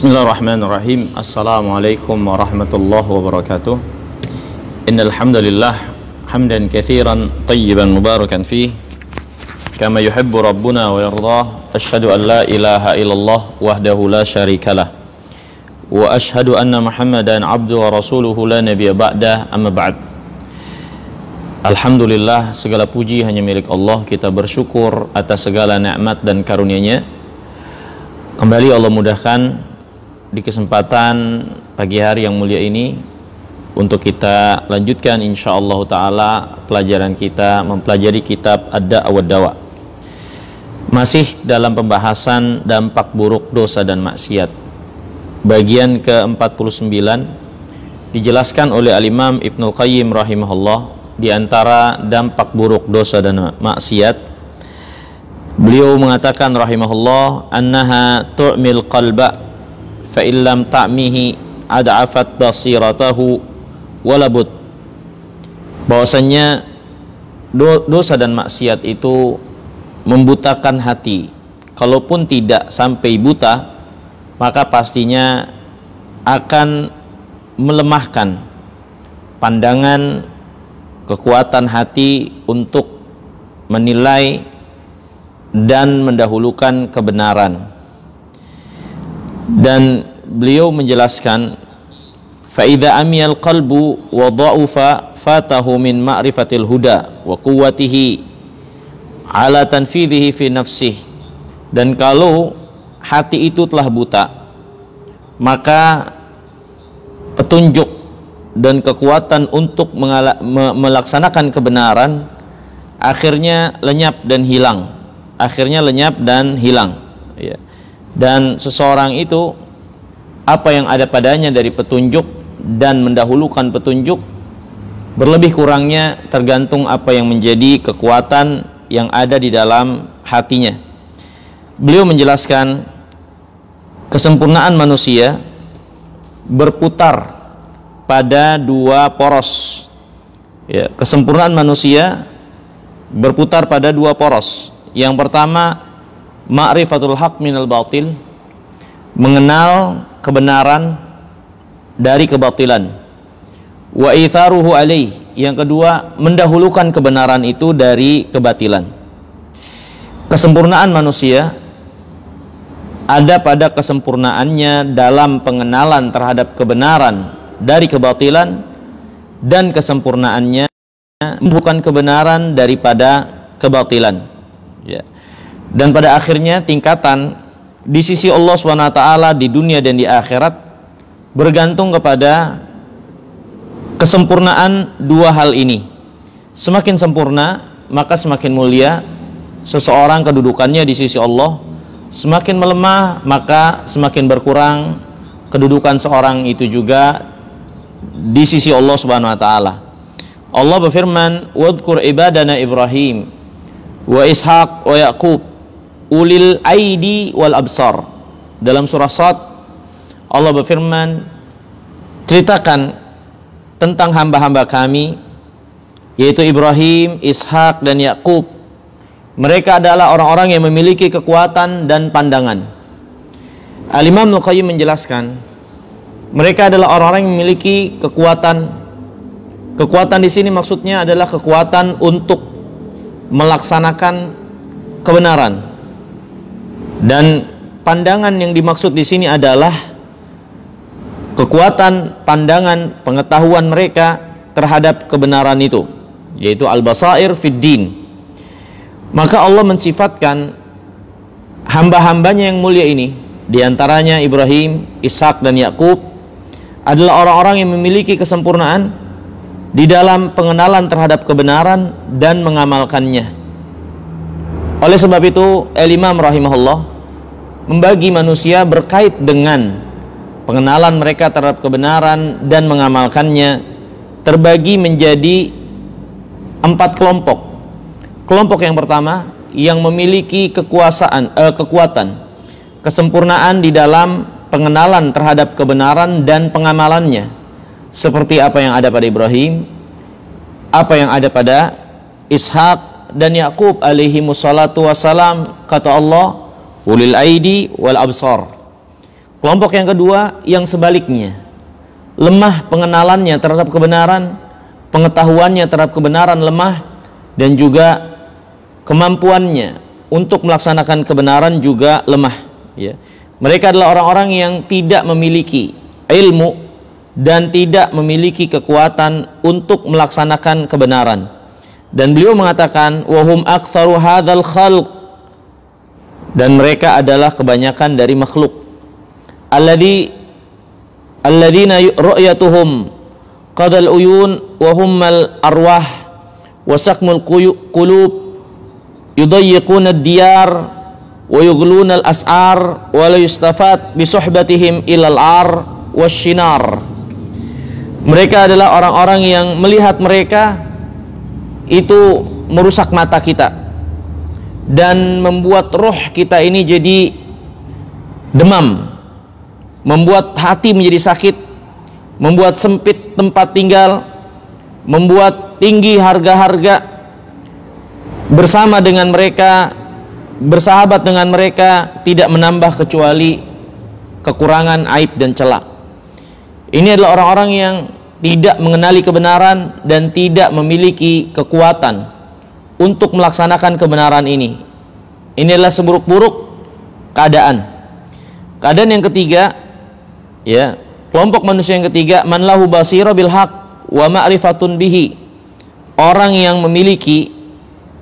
Bismillahirrahmanirrahim. Assalamualaikum warahmatullahi wabarakatuh. Innal hamdalillah hamdan katsiran tayyiban mubarakan fih kama yuhibbu rabbuna wa yardah. Asyhadu an la ilaha illallah wahdahu la syarikalah wa asyhadu anna Muhammadan abduhu wa rasuluhu la nabiyya ba'dah, amma ba'd. Alhamdulillah, segala puji hanya milik Allah. Kita bersyukur atas segala nikmat dan karunia-Nya. Kembali Allah mudahkan di kesempatan pagi hari yang mulia ini untuk kita lanjutkan insyaallah ta'ala pelajaran kita mempelajari kitab Ad-Da' wad-Dawa. Masih dalam pembahasan dampak buruk dosa dan maksiat. Bagian ke-49 dijelaskan oleh Al-Imam Ibnul Qayyim rahimahullah. Di antara dampak buruk dosa dan maksiat, beliau mengatakan rahimahullah, annaha tu'mil qalba fa illam ta'mihi ad'afat basiratahu walabud. Bahwasanya dosa dan maksiat itu membutakan hati. Kalaupun tidak sampai buta, maka pastinya akan melemahkan pandangan, kekuatan hati untuk menilai dan mendahulukan kebenaran. Dan beliau menjelaskan, fa idza amiyal qalbu wa dha'ufa fatahu min ma'rifatil huda wa quwwatihi ala tanfidhihi fi nafsihi. Dan kalau hati itu telah buta, maka petunjuk dan kekuatan untuk melaksanakan kebenaran akhirnya lenyap dan hilang. Ya. Dan seseorang itu, apa yang ada padanya dari petunjuk dan mendahulukan petunjuk, berlebih kurangnya tergantung apa yang menjadi kekuatan yang ada di dalam hatinya. Beliau menjelaskan, kesempurnaan manusia berputar pada dua poros. Ya, kesempurnaan manusia berputar pada dua poros. Yang pertama, ma'rifatul haq minal batil, mengenal kebenaran dari kebatilan. Wa itharuhu alaih, yang kedua, mendahulukan kebenaran itu dari kebatilan. Kesempurnaan manusia ada pada kesempurnaannya dalam pengenalan terhadap kebenaran dari kebatilan, dan kesempurnaannya bukan kebenaran daripada kebatilan. Ya. Dan pada akhirnya tingkatan di sisi Allah SWT di dunia dan di akhirat bergantung kepada kesempurnaan dua hal ini. Semakin sempurna, maka semakin mulia seseorang kedudukannya di sisi Allah. Semakin melemah, maka semakin berkurang kedudukan seorang itu juga di sisi Allah Subhanahu wa taala. Allah berfirman, "Wadhkur ibadana Ibrahim wa Ishaq wa Yaqub ulil aidi wal absar." Dalam surah Shad, Allah berfirman, ceritakan tentang hamba-hamba kami, yaitu Ibrahim, Ishaq dan Yaqub. Mereka adalah orang-orang yang memiliki kekuatan dan pandangan. Al-Imam Ibnul Qayyim menjelaskan, mereka adalah orang-orang yang memiliki kekuatan. Kekuatan di sini maksudnya adalah kekuatan untuk melaksanakan kebenaran. Dan pandangan yang dimaksud di sini adalah kekuatan pandangan pengetahuan mereka terhadap kebenaran itu, yaitu al-basair fid din. Maka Allah mensifatkan hamba-hambanya yang mulia ini, diantaranya Ibrahim, Ishak dan Yaqub, adalah orang-orang yang memiliki kesempurnaan di dalam pengenalan terhadap kebenaran dan mengamalkannya. Oleh sebab itu, Al-Imam rahimahullah membagi manusia berkait dengan pengenalan mereka terhadap kebenaran dan mengamalkannya terbagi menjadi 4 kelompok. Kelompok yang pertama, yang memiliki kekuatan, kesempurnaan di dalam pengenalan terhadap kebenaran dan pengamalannya, seperti apa yang ada pada Ibrahim, apa yang ada pada Ishak dan Yaqub alaihi wassalatu wassalam. Kata Allah, ulil aidi wal absar, Kelompok yang kedua yang sebaliknya, lemah pengenalannya terhadap kebenaran, pengetahuannya terhadap kebenaran lemah, dan juga kemampuannya untuk melaksanakan kebenaran juga lemah, ya. Mereka adalah orang-orang yang tidak memiliki ilmu dan tidak memiliki kekuatan untuk melaksanakan kebenaran. Dan beliau mengatakan wahum aktsaru hadzal khalq, dan mereka adalah kebanyakan dari makhluk. Alladzina ru'yatuhum qadal uyun wa hummal arwah wa saqmul qulub yudayyiquna ad-diyar wa yughluna al-as'ar wa la yustafat bi suhbatihim ilal ar wasyinar. Mereka adalah orang-orang yang melihat mereka itu merusak mata kita dan membuat roh kita ini jadi demam, membuat hati menjadi sakit, membuat sempit tempat tinggal, membuat tinggi harga-harga. Bersama dengan mereka, bersahabat dengan mereka tidak menambah kecuali kekurangan, aib dan celah. Ini adalah orang-orang yang tidak mengenali kebenaran dan tidak memiliki kekuatan untuk melaksanakan kebenaran ini. Ini adalah seburuk-buruk keadaan. Keadaan yang ketiga, ya, kelompok manusia yang ketiga, man lahu basira bil haq wa ma'rifatun bihi. Orang yang memiliki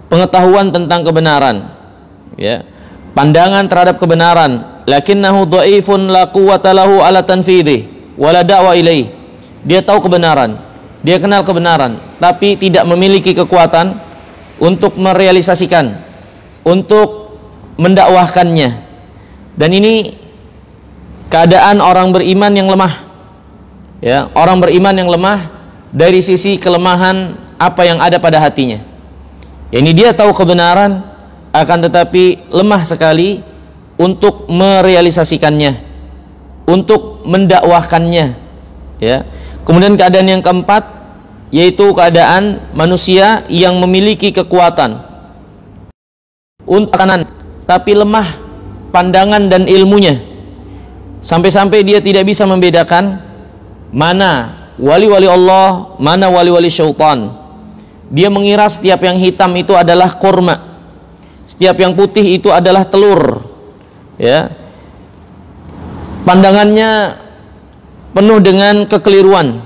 pengetahuan tentang kebenaran, ya, pandangan terhadap kebenaran, lakinnahu dhaifun la quwwata lahu ala tanfidhi wa la da'wa ilaih. Dia tahu kebenaran, dia kenal kebenaran, tapi tidak memiliki kekuatan untuk merealisasikan, untuk mendakwahkannya. Dan ini keadaan orang beriman yang lemah, ya, orang beriman yang lemah dari sisi kelemahan apa yang ada pada hatinya. Ini dia tahu kebenaran, akan tetapi lemah sekali untuk merealisasikannya, untuk mendakwahkannya, ya. Kemudian keadaan yang keempat, yaitu keadaan manusia yang memiliki kekuatan untuk kanan, tapi lemah pandangan dan ilmunya, sampai-sampai dia tidak bisa membedakan mana wali-wali Allah, mana wali-wali syaitan. Dia mengira setiap yang hitam itu adalah kurma, setiap yang putih itu adalah telur, ya. Pandangannya penuh dengan kekeliruan.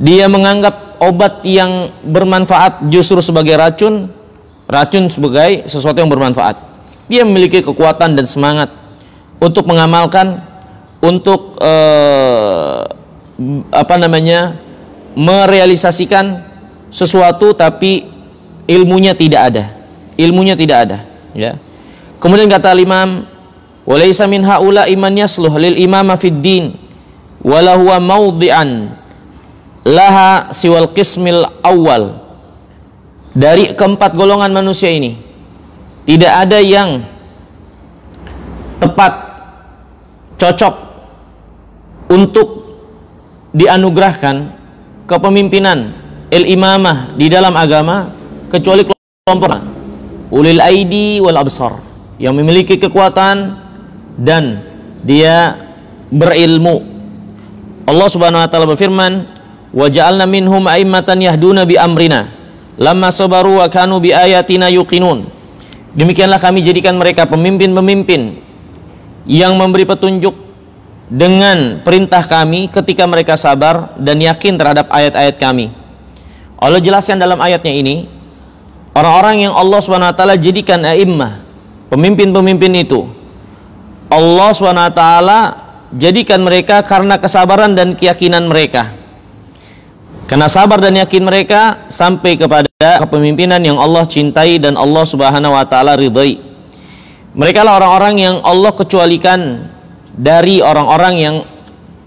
Dia menganggap obat yang bermanfaat justru sebagai racun, racun sebagai sesuatu yang bermanfaat. Dia memiliki kekuatan dan semangat untuk mengamalkan, untuk merealisasikan sesuatu, tapi ilmunya tidak ada. Ilmunya tidak ada, ya. Kemudian kata Imam, walaysa min haula iman yasluh lil imama fid din wala huwa maudhi'an laha siwal qismil awal. Dari keempat golongan manusia ini tidak ada yang tepat, cocok untuk dianugerahkan kepemimpinan il-imamah di dalam agama kecuali kelompok ulil aidi wal absar, yang memiliki kekuatan dan dia berilmu. Allah Subhanahu wa taala berfirman, wa ja'alna minhum a'immatan yahduna bi amrina lamma sabaru wa kanu bi ayatina yuqinun. Demikianlah kami jadikan mereka pemimpin-pemimpin yang memberi petunjuk dengan perintah kami ketika mereka sabar dan yakin terhadap ayat-ayat kami. Allah jelaskan dalam ayatnya ini, orang-orang yang Allah Subhanahu wa taala jadikan a'immah, pemimpin-pemimpin itu, Allah Subhanahu wa taala jadikan mereka karena kesabaran dan keyakinan mereka. Karena sabar dan yakin mereka sampai kepada kepemimpinan yang Allah cintai dan Allah Subhanahu wa taala ridhai. Mereka lah orang-orang yang Allah kecualikan dari orang-orang yang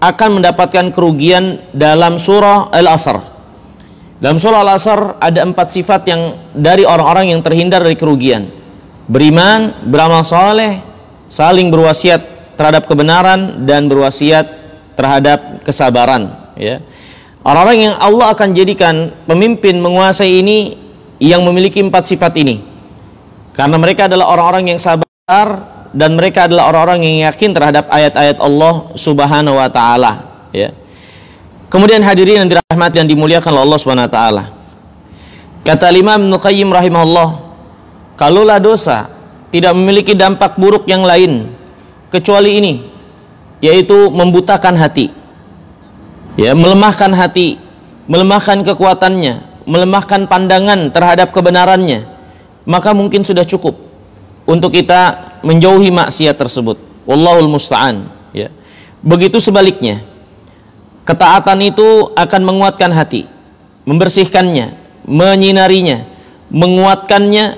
akan mendapatkan kerugian dalam surah Al-Asr. Dalam surah Al-Asr ada 4 sifat yang dari orang-orang yang terhindar dari kerugian: beriman, beramal saleh, saling berwasiat terhadap kebenaran, dan berwasiat terhadap kesabaran, ya. Orang-orang yang Allah akan jadikan pemimpin menguasai ini yang memiliki 4 sifat ini, karena mereka adalah orang-orang yang sabar, dan mereka adalah orang-orang yang yakin terhadap ayat-ayat Allah Subhanahu wa taala, ya. Kemudian hadirin yang dirahmati dan dimuliakan oleh Allah Subhanahu wa taala. Kata Imam Ibnu Qayyim rahimahullah, kalaulah dosa tidak memiliki dampak buruk yang lain kecuali ini, yaitu membutakan hati, ya, melemahkan hati, melemahkan kekuatannya, melemahkan pandangan terhadap kebenarannya, maka mungkin sudah cukup untuk kita menjauhi maksiat tersebut. Wallahul musta'an, ya. Begitu sebaliknya, ketaatan itu akan menguatkan hati, membersihkannya, menyinarinya, menguatkannya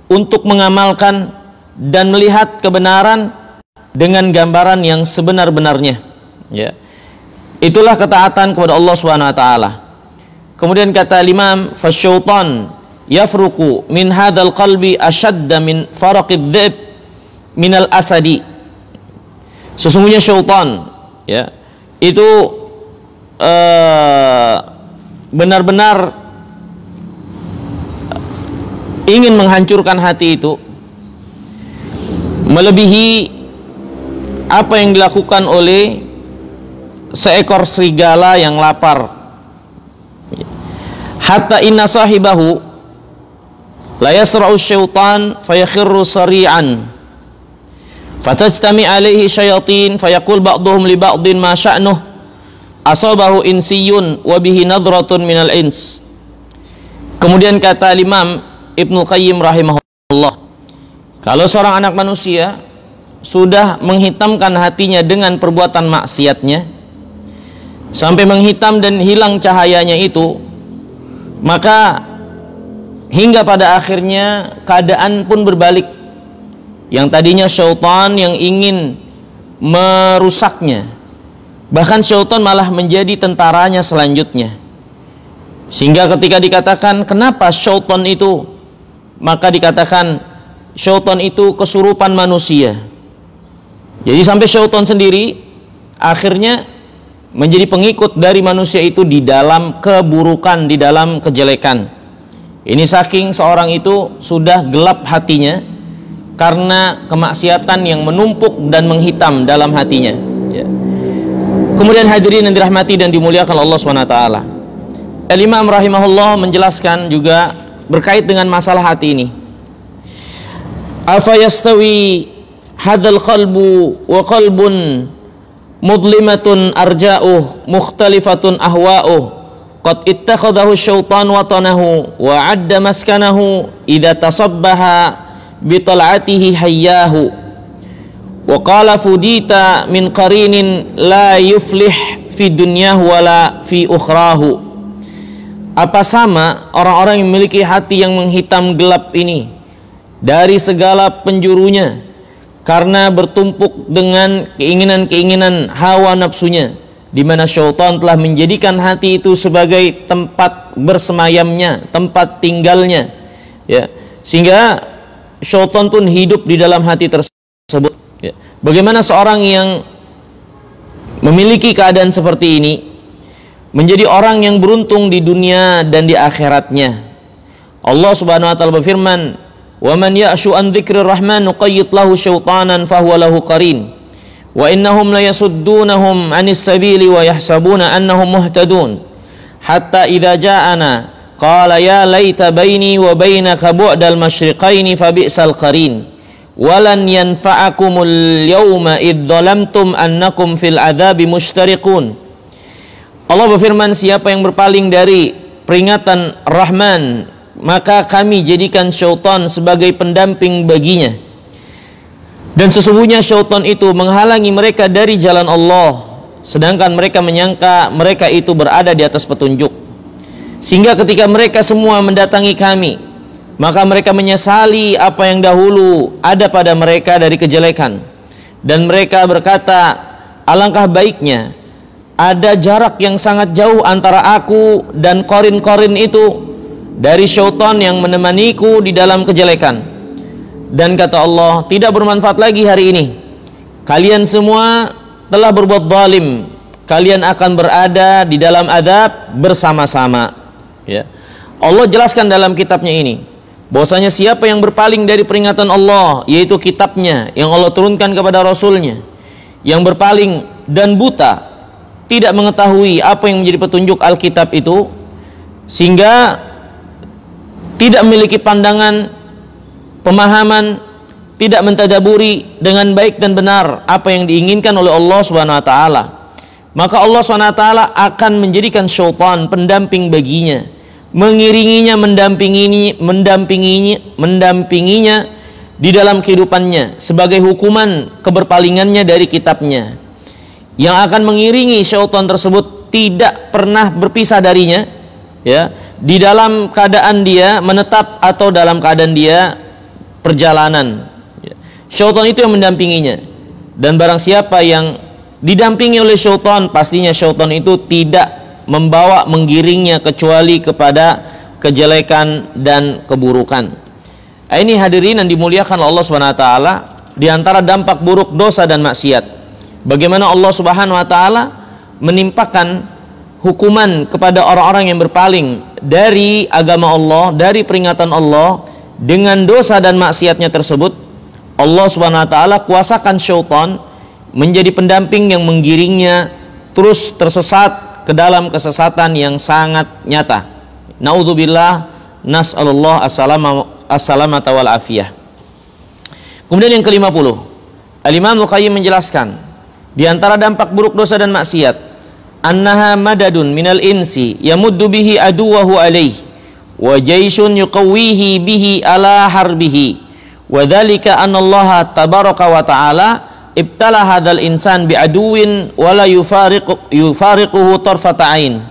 untuk mengamalkan dan melihat kebenaran dengan gambaran yang sebenar-benarnya, ya. Itulah ketaatan kepada Allah Subhanahu wa taala. Kemudian kata Imam, fasyaitan yafruqu min hadzal qalbi ashadda min faraqid dhib minal asadi. Sesungguhnya syaitan, ya, itu benar-benar ingin menghancurkan hati itu melebihi apa yang dilakukan oleh seekor serigala yang lapar. Hatta inna sahibahu la yasra'u syaitan fayakhirru sari'an fatajtami alaihi syayatin fayaqul ba'duhum li ba'din ma sya'nuh asabahu insiyun wa bihi nadratun minal ins. Kemudian kata Imam Ibnu Qayyim rahimahullah, kalau seorang anak manusia sudah menghitamkan hatinya dengan perbuatan maksiatnya sampai menghitam dan hilang cahayanya itu, maka hingga pada akhirnya keadaan pun berbalik. Yang tadinya syaitan yang ingin merusaknya, bahkan syaitan malah menjadi tentaranya selanjutnya. Sehingga ketika dikatakan kenapa syaitan itu, maka dikatakan syaitan itu kesurupan manusia. Jadi sampai syaitan sendiri akhirnya menjadi pengikut dari manusia itu di dalam keburukan, di dalam kejelekan. Ini saking seorang itu sudah gelap hatinya karena kemaksiatan yang menumpuk dan menghitam dalam hatinya, ya. Kemudian hadirin yang dirahmati dan dimuliakan Allah SWT, Al-Imam rahimahullah menjelaskan juga berkait dengan masalah hati ini. Afa yastawi hadzal qalbu wa qalbun mudlimatun arja'uh mukhtalifatun ahwa'uh qad ittakhadahu syaitan watanahu wa adda maskanahu idza tasabbaha bi tal'atihi hayyahu wa qala fudita min qarinin la yuflih fi dunyahu wala fi ukhrahu. Apa sama orang-orang yang memiliki hati yang menghitam gelap ini dari segala penjurunya karena bertumpuk dengan keinginan-keinginan hawa nafsunya, di mana syaitan telah menjadikan hati itu sebagai tempat bersemayamnya, tempat tinggalnya, ya, sehingga syaitan pun hidup di dalam hati tersebut, ya. Bagaimana seorang yang memiliki keadaan seperti ini menjadi orang yang beruntung di dunia dan di akhiratnya. Allah Subhanahu wa taala berfirman, wa man ya'shu an dzikrir rahman nuqayyid lahu syaitanan fahuwa lahu qarin wa innahum la yasuddunahum 'anis sabili wa yahsabuna annahum muhtadun hatta idza ja'ana qala ya laita baini wa bainaka bu'dal masyriqaini fa bi'sal qarin walan yanfa'akumul yawma idh dhalamtum annakum fil adzabi mushtariqun. Allah berfirman, siapa yang berpaling dari peringatan Rahman, maka kami jadikan syaitan sebagai pendamping baginya. Dan sesungguhnya syaitan itu menghalangi mereka dari jalan Allah, sedangkan mereka menyangka mereka itu berada di atas petunjuk. Sehingga ketika mereka semua mendatangi kami, maka mereka menyesali apa yang dahulu ada pada mereka dari kejelekan. Dan mereka berkata, alangkah baiknya ada jarak yang sangat jauh antara aku dan korin-korin itu dari syaitan yang menemaniku di dalam kejelekan. Dan kata Allah, tidak bermanfaat lagi hari ini. Kalian semua telah berbuat zalim. Kalian akan berada di dalam azab bersama-sama, ya. Allah jelaskan dalam kitabnya ini bahwasanya siapa yang berpaling dari peringatan Allah, yaitu kitabnya yang Allah turunkan kepada Rasulnya, yang berpaling dan buta, tidak mengetahui apa yang menjadi petunjuk Alkitab itu, sehingga tidak memiliki pandangan, pemahaman, tidak mentadaburi dengan baik dan benar apa yang diinginkan oleh Allah Subhanahu wa taala, maka Allah Subhanahu wa taala akan menjadikan syaitan pendamping baginya, mengiringinya, mendampinginya di dalam kehidupannya sebagai hukuman keberpalingannya dari kitabnya, yang akan mengiringi syaitan tersebut tidak pernah berpisah darinya, ya, di dalam keadaan dia menetap atau dalam keadaan dia perjalanan. Syaitan itu yang mendampinginya, dan barang siapa yang didampingi oleh syaitan, pastinya syaitan itu tidak membawa, menggiringnya kecuali kepada kejelekan dan keburukan. Ini hadirin yang dimuliakan Allah Subhanahu wa taala, di antara dampak buruk dosa dan maksiat, bagaimana Allah Subhanahu wa taala menimpakan hukuman kepada orang-orang yang berpaling dari agama Allah, dari peringatan Allah dengan dosa dan maksiatnya tersebut. Allah Subhanahu wa taala kuasakan syaitan menjadi pendamping yang menggiringnya terus tersesat ke dalam kesesatan yang sangat nyata. Naudzubillah, nas'alullah as-salamata wal afiyah. Kemudian yang ke-50, Al-Imam Al-Qayyim menjelaskan di antara dampak buruk dosa dan maksiat, annaha madadun minal insi yamuddu bihi aduwahu alaihi wa jaisyun yuqawwihi bihi ala harbihi, wa dzalika annallaha tabaraka wa ta'ala ibtala hadzal insan bi aduwin wa la yufariquhu tarfata ain,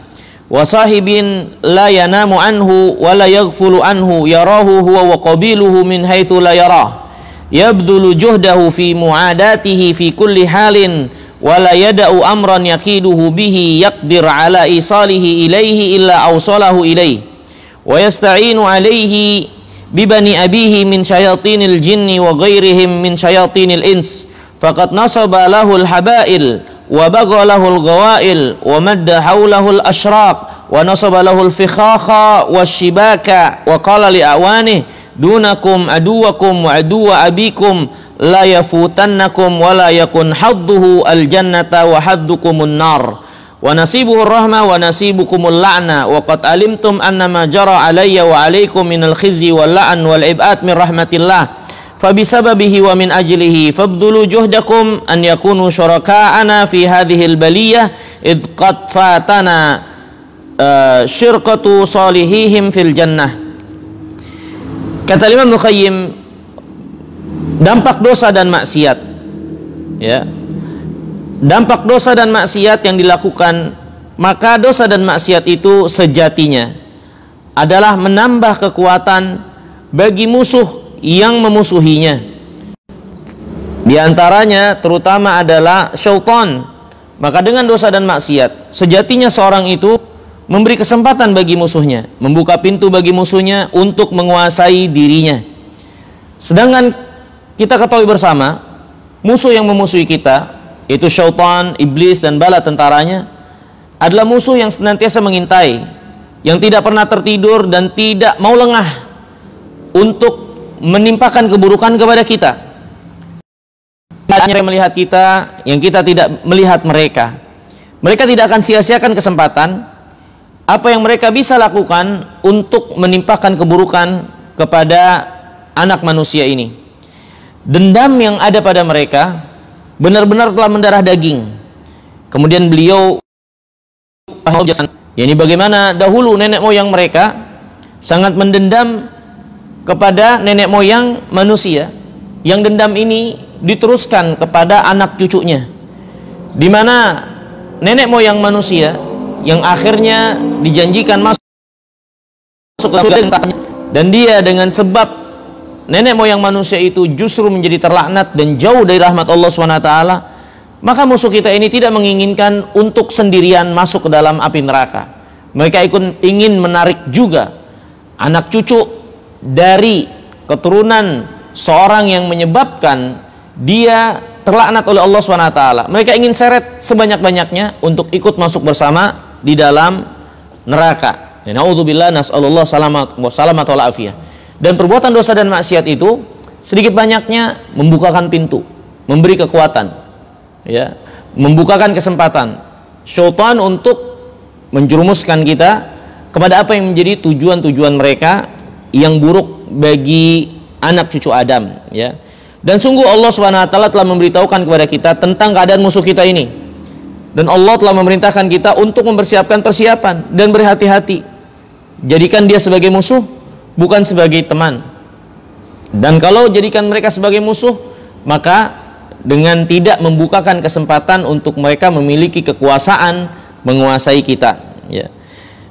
wa sahibin la yanamu anhu wa la yaghfulu anhu, yarahu huwa wa qabiluhu min haitsu la yarah, yabdulu juhdahu fi mu'adatihi fi kulli halin wa la yada'u amran yaqiduhu bihi yaqdir ala isalihi ilaihi illa awsalahu ilaihi, wa yasta'inu alaihi bibani abihi min syayatinil jinni wa ghairihim min syayatinil ins, faqad nasaba lahul habail wa bagha lahul ghawail wa madda hawlahul ashraq wa nasaba lahul fikhakha wasyibaka wa qala li awanihi dunakum aduwakum wa aduwa abikum la yafutannakum wa la yakun hadduhu al jannata wa haddukumun nar wa nasibuhu rahmah wa nasibukumul la'na wa qad alimtum annama jara alayya wa alaykum minal khizyi wal la'an wal ib'ad min rahmatillah fabisababihi wa min ajlihi fabdulu juhdakum an yakunu syuraka'ana fi hadhil baliyah idh qad fatana syirqatu salihihim fil jannah. Kata Imam Al-Qayyim, dampak dosa dan maksiat, ya, dampak dosa dan maksiat yang dilakukan, maka dosa dan maksiat itu sejatinya adalah menambah kekuatan bagi musuh yang memusuhinya. Di antaranya terutama adalah syaitan. Maka dengan dosa dan maksiat, sejatinya seorang itu memberi kesempatan bagi musuhnya, membuka pintu bagi musuhnya untuk menguasai dirinya. Sedangkan kita ketahui bersama, musuh yang memusuhi kita, yaitu syaitan, iblis dan bala tentaranya, adalah musuh yang senantiasa mengintai, yang tidak pernah tertidur dan tidak mau lengah untuk menimpakan keburukan kepada kita. Hanya melihat kita, yang kita tidak melihat mereka. Mereka tidak akan sia-siakan kesempatan apa yang mereka bisa lakukan untuk menimpakan keburukan kepada anak manusia ini. Dendam yang ada pada mereka benar-benar telah mendarah daging. Kemudian beliau, yakni bagaimana dahulu nenek moyang mereka sangat mendendam kepada nenek moyang manusia, yang dendam ini diteruskan kepada anak cucunya, di mana nenek moyang manusia yang akhirnya dijanjikan masuk ke dalam, dan dia dengan sebab nenek moyang manusia itu justru menjadi terlaknat dan jauh dari rahmat Allah SWT, maka musuh kita ini tidak menginginkan untuk sendirian masuk ke dalam api neraka. Mereka ingin menarik juga anak cucu dari keturunan seorang yang menyebabkan dia terlaknat oleh Allah SWT. Mereka ingin seret sebanyak-banyaknya untuk ikut masuk bersama di dalam neraka. Naudzubillah, nas'alullah salamat wal afiyah. Dan perbuatan dosa dan maksiat itu sedikit banyaknya membukakan pintu, memberi kekuatan, ya, membukakan kesempatan syaitan untuk menjerumuskan kita kepada apa yang menjadi tujuan-tujuan mereka yang buruk bagi anak cucu Adam, ya. Dan sungguh Allah Subhanahu wa taala telah memberitahukan kepada kita tentang keadaan musuh kita ini. Dan Allah telah memerintahkan kita untuk mempersiapkan persiapan dan berhati-hati. Jadikan dia sebagai musuh, bukan sebagai teman. Dan kalau jadikan mereka sebagai musuh, maka dengan tidak membukakan kesempatan untuk mereka memiliki kekuasaan menguasai kita, ya.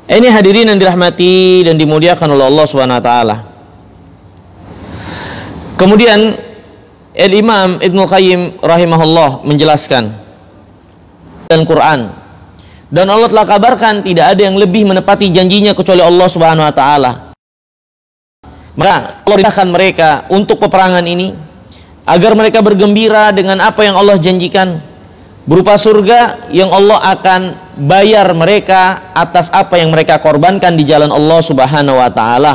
Ini hadirin yang dirahmati dan dimuliakan oleh Allah Subhanahu wa taala. Kemudian Al-Imam Ibnu Qayyim rahimahullah menjelaskan dan Quran, dan Allah telah kabarkan tidak ada yang lebih menepati janjinya kecuali Allah Subhanahu wa taala. Maka Allah perintahkan mereka untuk peperangan ini agar mereka bergembira dengan apa yang Allah janjikan berupa surga yang Allah akan bayar mereka atas apa yang mereka korbankan di jalan Allah Subhanahu wa taala.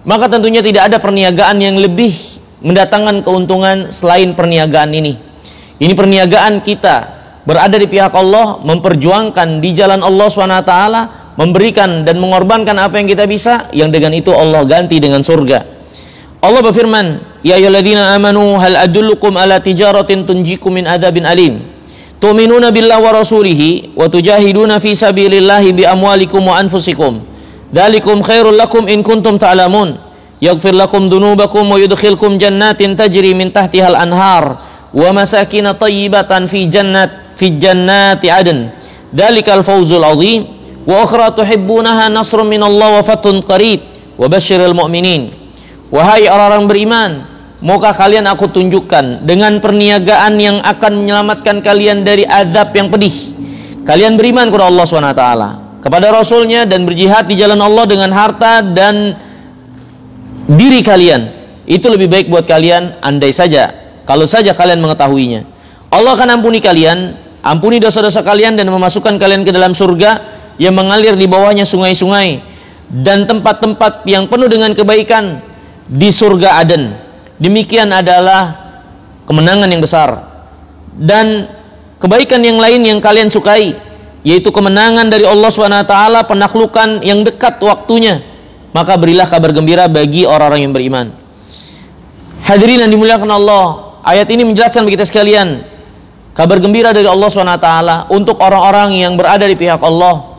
Maka tentunya tidak ada perniagaan yang lebih mendatangkan keuntungan selain perniagaan ini. Ini perniagaan kita berada di pihak Allah, memperjuangkan di jalan Allah SWT, memberikan dan mengorbankan apa yang kita bisa, yang dengan itu Allah ganti dengan surga. Allah berfirman, ya ayyuhalladzina amanu hal adullukum ala tijaratin tunjikum min adzabin alim tu'minuna billahi wa rasulihi wa tujahiduna fi sabilillahi bi amwalikum wa anfusikum dzalikum khairul lakum in kuntum ta'lamun yaghfir lakum dzunubakum wa yudkhilkum jannatin tajri min tahtihal anhar wa masakin thayyibatan fi jannati adn dzalikal fawzul azim wa ukhra tuhibbunaha nasrun minallah wa fathun qarib wa basyiril mu'minin. Wahai orang-orang beriman, maukah kalian aku tunjukkan dengan perniagaan yang akan menyelamatkan kalian dari azab yang pedih? Kalian beriman kepada Allah SWT, kepada Rasulnya, dan berjihad di jalan Allah dengan harta dan diri kalian. Itu lebih baik buat kalian andai saja, kalau saja kalian mengetahuinya. Allah akan ampuni kalian, ampuni dosa-dosa kalian, dan memasukkan kalian ke dalam surga yang mengalir di bawahnya sungai-sungai dan tempat-tempat yang penuh dengan kebaikan di surga Aden. Demikian adalah kemenangan yang besar dan kebaikan yang lain yang kalian sukai, yaitu kemenangan dari Allah SWT, penaklukan yang dekat waktunya. Maka berilah kabar gembira bagi orang-orang yang beriman. Hadirin yang dimuliakan Allah, ayat ini menjelaskan bagi kita sekalian kabar gembira dari Allah SWT untuk orang-orang yang berada di pihak Allah,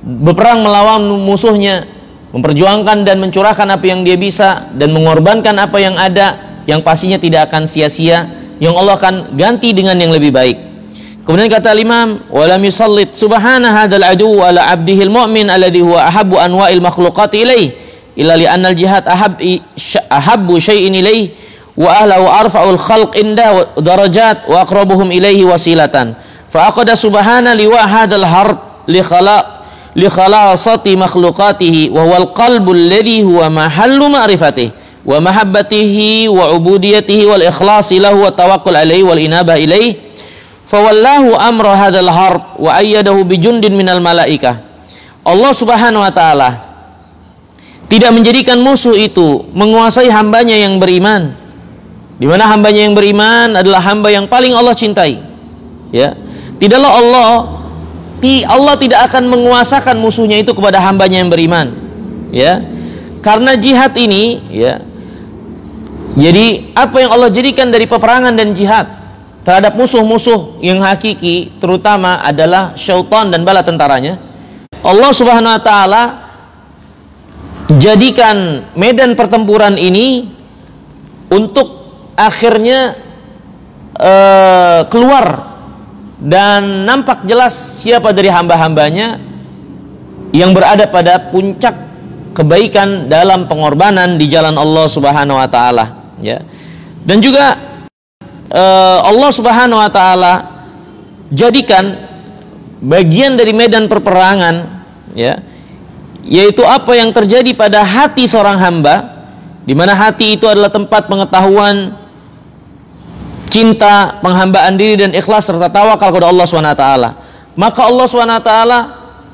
berperang melawan musuhnya, memperjuangkan dan mencurahkan apa yang dia bisa dan mengorbankan apa yang ada, yang pastinya tidak akan sia-sia, yang Allah akan ganti dengan yang lebih baik. Kemudian kata Imam, walam yusallit subhana hadzal adu ala abdihil mu'min alladhi huwa ahabbu anwa'il makhluqati ilaih illa li anna al jihad ahabbu syai'in ilaih wa ahlahu arfa'ul khalq inda darajat wa aqrabuhum ilaihi wasilatan fa aqada subhana liwa hadzal harb li khalasati makhluqatihi wa huwal qalbul ladhi huwa mahallu ma'rifatihi wa mahabbatihi wa ubudiyatihi wal ikhlasi lahu wa tawakkul alaihi wal inabah ilaihi fawallahu amra hadzal harb wa ayyadahu bijundin minal malaikah. Allah Subhanahu wa taala tidak menjadikan musuh itu menguasai hambanya yang beriman, di mana hambanya yang beriman adalah hamba yang paling Allah cintai, ya. Tidaklah Allah tidak akan menguasakan musuhnya itu kepada hambanya yang beriman, ya. Karena jihad ini, ya. Jadi apa yang Allah jadikan dari peperangan dan jihad terhadap musuh-musuh yang hakiki, terutama adalah syaitan dan bala tentaranya, Allah Subhanahu wa taala jadikan medan pertempuran ini untuk akhirnya keluar dan nampak jelas siapa dari hamba-hambanya yang berada pada puncak kebaikan dalam pengorbanan di jalan Allah Subhanahu wa taala, ya. Dan juga Allah Subhanahu wa taala jadikan bagian dari medan perperangan, ya, yaitu apa yang terjadi pada hati seorang hamba, di mana hati itu adalah tempat pengetahuan, cinta, penghambaan diri dan ikhlas serta tawakal kepada Allah SWT. Maka Allah SWT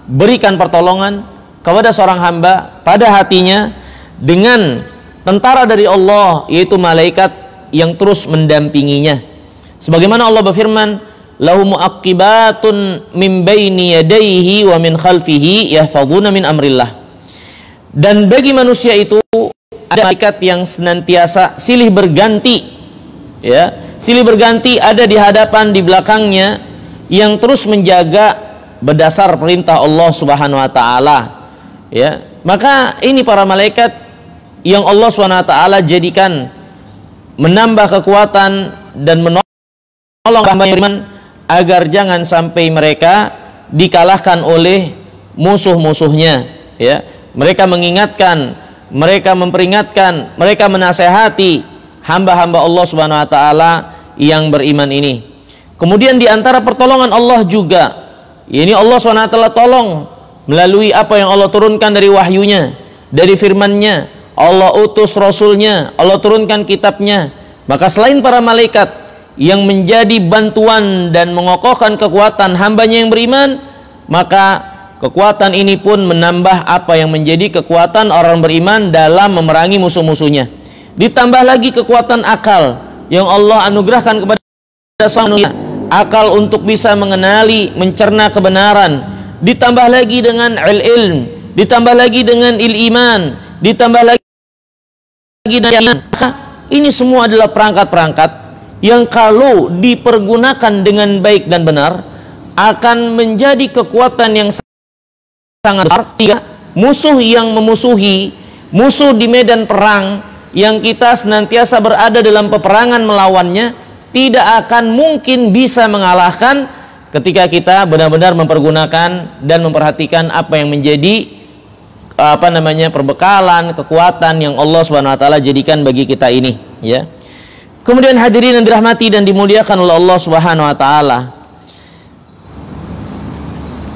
berikan pertolongan kepada seorang hamba pada hatinya dengan tentara dari Allah, yaitu malaikat yang terus mendampinginya. Sebagaimana Allah berfirman, lahu mu'aqibatun min baini yadayhi wa min khalfihi yahfazuna min amrillah. Dan bagi manusia itu ada malaikat yang senantiasa silih berganti, ya, silih berganti ada di hadapan, di belakangnya, yang terus menjaga berdasar perintah Allah Subhanahu wa taala, ya. Maka ini para malaikat yang Allah Subhanahu wa taala jadikan menambah kekuatan dan menolong hamba beriman agar jangan sampai mereka dikalahkan oleh musuh-musuhnya, ya. Mereka mengingatkan, mereka memperingatkan, mereka menasehati hamba-hamba Allah Subhanahu wa taala yang beriman ini. Kemudian di antara pertolongan Allah juga, ini Allah Subhanahu wa taala tolong melalui apa yang Allah turunkan dari wahyunya, dari firman-Nya. Allah utus rasulnya, Allah turunkan kitabnya. Maka selain para malaikat yang menjadi bantuan dan mengokohkan kekuatan hambanya yang beriman, maka kekuatan ini pun menambah apa yang menjadi kekuatan orang beriman dalam memerangi musuh-musuhnya. Ditambah lagi kekuatan akal yang Allah anugerahkan kepada manusia, akal untuk bisa mengenali, mencerna kebenaran. Ditambah lagi dengan ilm, ditambah lagi dengan iman, ditambah lagi dengan ini semua adalah perangkat-perangkat yang kalau dipergunakan dengan baik dan benar akan menjadi kekuatan yang sangat besar. Musuh yang memusuhi, musuh di medan perang yang kita senantiasa berada dalam peperangan melawannya, tidak akan mungkin bisa mengalahkan ketika kita benar-benar mempergunakan dan memperhatikan apa yang menjadi perbekalan, kekuatan yang Allah Subhanahu wa taala jadikan bagi kita ini, ya. Kemudian hadirin yang dirahmati dan dimuliakan oleh Allah Subhanahu wa taala,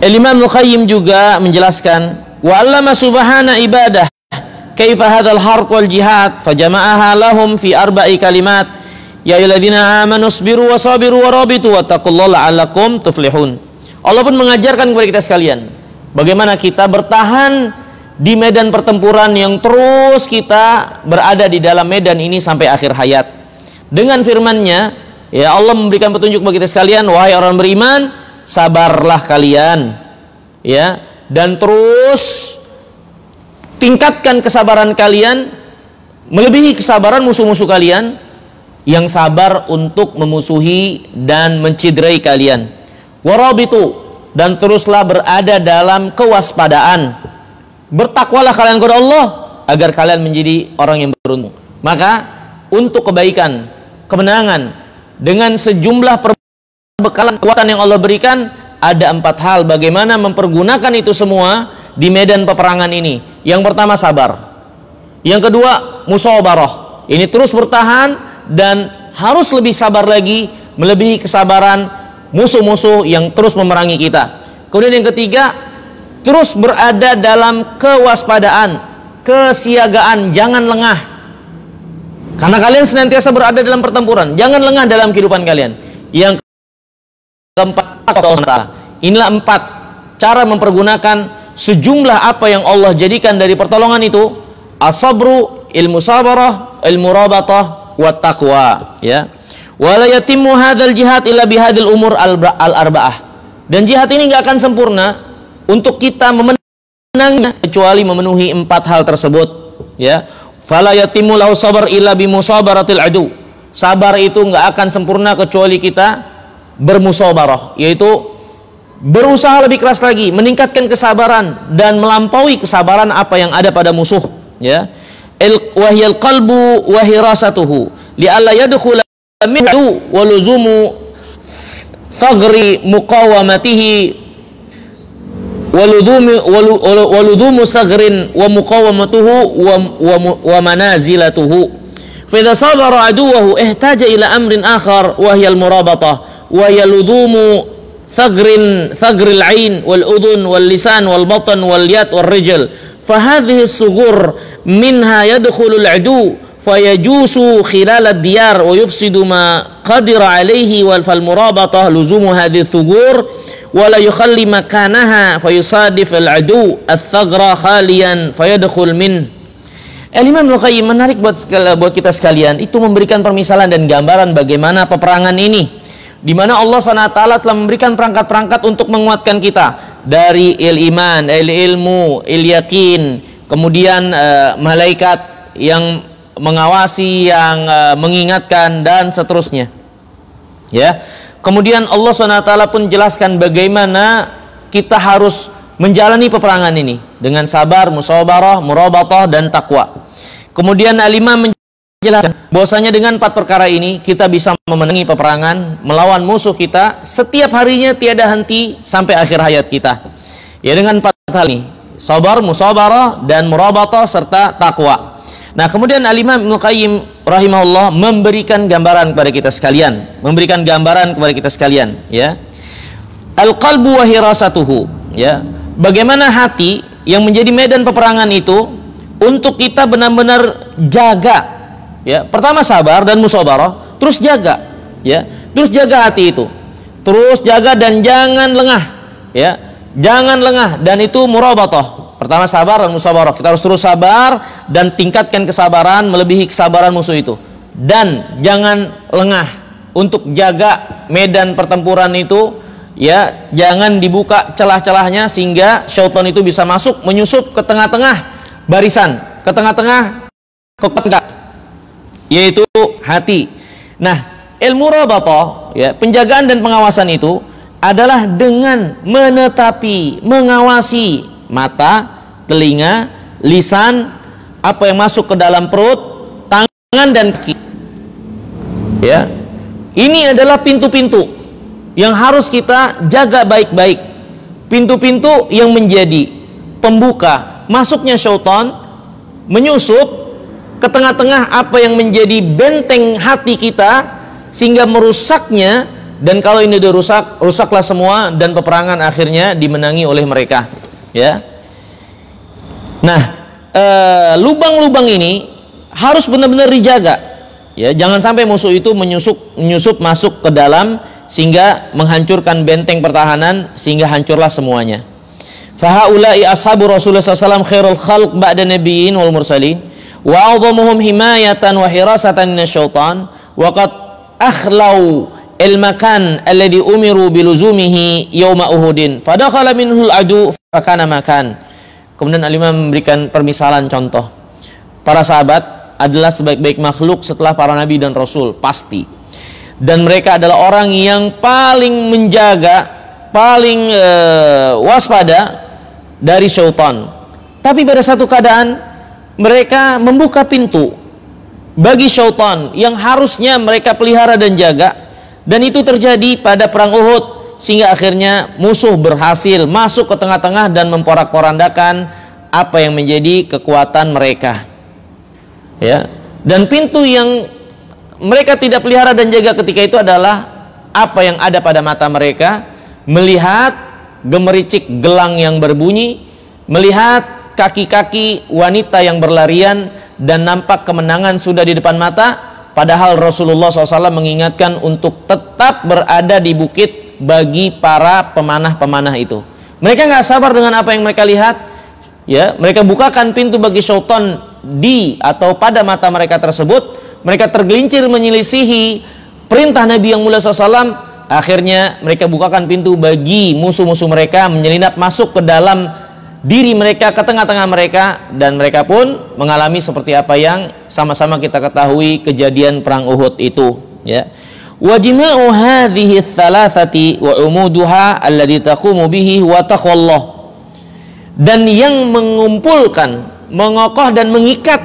Imam Al-Qayyim juga menjelaskan, wa allama subhana ibadah kaifa hadzal harb wal jihad fajama'aha lahum fi arba'i kalimat, ya ayyuhalladzina amanu sabiru wa sabiru wa rabitu wattaqullaha la'allakum tuflihun. Allah pun mengajarkan kepada kita sekalian bagaimana kita bertahan di medan pertempuran yang terus kita berada di dalam medan ini sampai akhir hayat. Dengan firman-Nya, ya, Allah memberikan petunjuk bagi kita sekalian, wahai orang beriman, sabarlah kalian, ya, dan terus tingkatkan kesabaran kalian melebihi kesabaran musuh-musuh kalian yang sabar untuk memusuhi dan menciderai kalian. Warabitu, dan teruslah berada dalam kewaspadaan. Bertakwalah kalian kepada Allah agar kalian menjadi orang yang beruntung. Maka untuk kebaikan, kemenangan dengan sejumlah perbekalan kekuatan yang Allah berikan, ada 4 hal bagaimana mempergunakan itu semua di medan peperangan ini. Yang pertama sabar, yang kedua musabarah, ini terus bertahan dan harus lebih sabar lagi melebihi kesabaran musuh-musuh yang terus memerangi kita. Kemudian yang ketiga, terus berada dalam kewaspadaan, kesiagaan, jangan lengah, karena kalian senantiasa berada dalam pertempuran, jangan lengah dalam kehidupan kalian. Yang keempat, inilah 4 cara mempergunakan sejumlah apa yang Allah jadikan dari pertolongan itu: as-sabru, ilmu sabarah, ilmu rabatah, wa taqwa, ya. Wala yatimmu hadzal jihad illa bihadzal umur al-arba'ah. Dan jihad ini enggak akan sempurna untuk kita memenangnya kecuali memenuhi 4 hal tersebut, ya. Fala yatimmu lahu sabar illa bimusabaratil adu. Sabar itu enggak akan sempurna kecuali kita bermusabarah, yaitu berusaha lebih keras lagi, meningkatkan kesabaran dan melampaui kesabaran apa yang ada pada musuh, ya. Wahyal qalbu wa hirasatuhu li alla yadkhula minhu wa luzumu thagri muqawamatihi wa luzumu sagrin wa muqawamatuhu wa manazilatuhu. Fa idza sabara aduwahu ihtaja ila amrin akhar wa hiya al-murabatah wa yaludumu thagril ain wal udhun wal lisan wal batan wal yad wal rijl. Fa hadhihi as-sughur minha yadkhulu al-adu fayajusu khilal ad-diyar wa yufsidu ma qadira alayhi wal fal murabatah luzumu hadhihi thugur wa la yukhalli makanaha fayusadif al-adu ath-thagra khaliyan fayadkhul min. Imam Ibnu Qayyim menarik buat kita sekalian, itu memberikan permisalan dan gambaran bagaimana peperangan ini, di mana Allah SWT telah memberikan perangkat-perangkat untuk menguatkan kita dari iman, ilmu, yakin, kemudian malaikat yang mengawasi, yang mengingatkan, dan seterusnya. Ya, kemudian Allah SWT pun jelaskan bagaimana kita harus menjalani peperangan ini dengan sabar, musabarah, murabatah, dan takwa. Kemudian Al-Imam menjelaskan bahwasanya dengan 4 perkara ini kita bisa memenangi peperangan melawan musuh kita setiap harinya tiada henti sampai akhir hayat kita. Ya, dengan 4 hal ini, sabar, musabarah, dan murabatah serta takwa. Nah, kemudian Al-Imam Ibnu Qayyim rahimahullah memberikan gambaran kepada kita sekalian, ya. Al-qalbu wa hirasatuhu, ya. Bagaimana hati yang menjadi medan peperangan itu untuk kita benar-benar jaga, ya. Pertama sabar dan musabarah, terus jaga, ya. Terus jaga hati itu. Terus jaga dan jangan lengah, ya. Jangan lengah, dan itu murabatah. Pertama sabar dan musabarah. Kita harus terus sabar dan tingkatkan kesabaran melebihi kesabaran musuh itu. Dan jangan lengah untuk jaga medan pertempuran itu, ya. Jangan dibuka celah-celahnya sehingga syaitan itu bisa masuk menyusup ke tengah-tengah barisan, ke tengah-tengah kekuatan, yaitu hati. Nah, ilmu murabatah, ya, penjagaan dan pengawasan itu adalah dengan menetapi, mengawasi mata, telinga, lisan, apa yang masuk ke dalam perut, tangan, dan kaki. Ya, ini adalah pintu-pintu yang harus kita jaga baik-baik. Pintu-pintu yang menjadi pembuka masuknya syaitan menyusup ke tengah-tengah apa yang menjadi benteng hati kita sehingga merusaknya, dan kalau ini dirusak, rusaklah semua dan peperangan akhirnya dimenangi oleh mereka, ya. Nah, lubang-lubang ini harus benar-benar dijaga, ya. Jangan sampai musuh itu menyusup masuk ke dalam sehingga menghancurkan benteng pertahanan sehingga hancurlah semuanya. Fahaulai ashabu Rasulullah SAW khairul khalq ba'da nabiyyin wal mursalin wa a'dhamuhum himayatan wa hirasatan minasyaitan wa qad akhlau al-makan alladhi umiru biluzumihi yawma Uhudin fadakhala minhu al-adu fakana makan. Kemudian Al-Imam memberikan permisalan contoh. Para sahabat adalah sebaik-baik makhluk setelah para nabi dan rasul, pasti. Dan mereka adalah orang yang paling menjaga, paling waspada dari syaitan. Tapi pada satu keadaan mereka membuka pintu bagi syaitan yang harusnya mereka pelihara dan jaga, dan itu terjadi pada perang Uhud sehingga akhirnya musuh berhasil masuk ke tengah-tengah dan memporak-porandakan apa yang menjadi kekuatan mereka, ya. Dan pintu yang mereka tidak pelihara dan jaga ketika itu adalah apa yang ada pada mata mereka, melihat gemericik gelang yang berbunyi, melihat kaki-kaki wanita yang berlarian, dan nampak kemenangan sudah di depan mata. Padahal Rasulullah SAW mengingatkan untuk tetap berada di bukit bagi para pemanah-pemanah itu. Mereka nggak sabar dengan apa yang mereka lihat, ya. Mereka bukakan pintu bagi syaitan di atau pada mata mereka tersebut. Mereka tergelincir menyelisihi perintah Nabi yang mulia SAW. Akhirnya mereka bukakan pintu bagi musuh-musuh mereka menyelinap masuk ke dalam diri mereka, ke tengah-tengah mereka, dan mereka pun mengalami seperti apa yang sama-sama kita ketahui kejadian perang Uhud itu, ya. Wa jima'u hadhihi tsalatsati wa umuduha alladhi taqumu bihi wa taqwallah. Dan yang mengumpulkan, mengokoh dan mengikat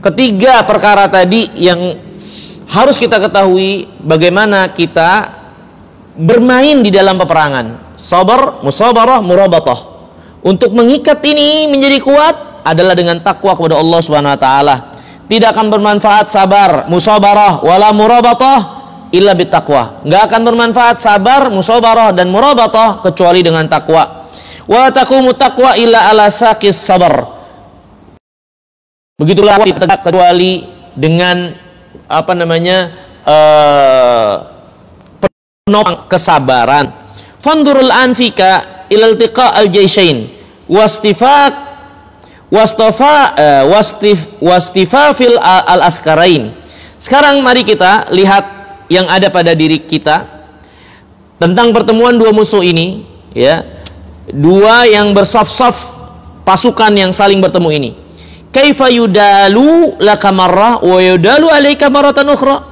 ketiga perkara tadi yang harus kita ketahui bagaimana kita bermain di dalam peperangan. Sabar, musabarah, murabatah. Untuk mengikat ini menjadi kuat adalah dengan takwa kepada Allah Subhanahu wa taala. Tidak akan bermanfaat sabar, musabarah, wala murabatah illa bittaqwa. Enggak akan bermanfaat sabar, musabarah, dan murabatah kecuali dengan takwa. Wa taqumu taqwa illa ala saqis sabar. Begitulah tidak kecuali dengan penopang kesabaran. Fandurul anfika ila iltiqa al-jaishain wastifaq wastifafil al-askarain. Sekarang mari kita lihat yang ada pada diri kita tentang pertemuan dua musuh ini, ya. Dua yang bersaf-saf pasukan yang saling bertemu ini. Kaifa yudalu laka marrah wa yudalu alaika marratan ukhra.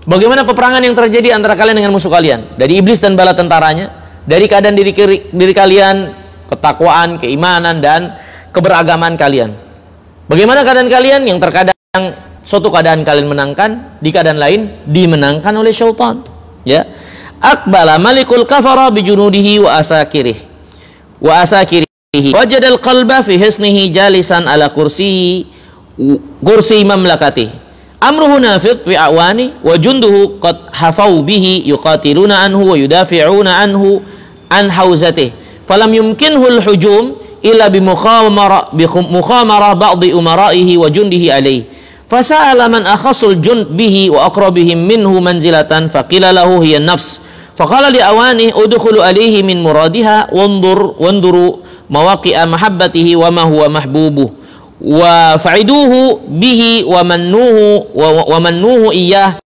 Bagaimana peperangan yang terjadi antara kalian dengan musuh kalian? Dari iblis dan bala tentaranya, dari keadaan diri kalian, ketakwaan, keimanan dan keberagaman kalian. Bagaimana keadaan kalian yang terkadang suatu keadaan kalian menangkan, di keadaan lain dimenangkan oleh syaitan, ya. Aqbala malikul kafara bijunudihi wa asakirihi wajadal qalba fi hisnihi jalisan ala kursi mamlakatihi amruhu nafid fi awani wa junduhu qad hafau bihi yuqatiluna anhu wa yudafi'una anhu an hauzatihi falam yumkinhu al-hujum illa bi mukhamara ba'di umaraihi wa jundihi alayhi fasa'ala man akhasul jund bihi wa aqrabihim minhu manzilatan faqila lahu hiya nafs faqala li awani udkhulu alayhi min muradiha wanduru mawaqi'a mahabbatihi wa ma huwa mahbubuh wa fa'iduhu bihi wa mannuhu iyyah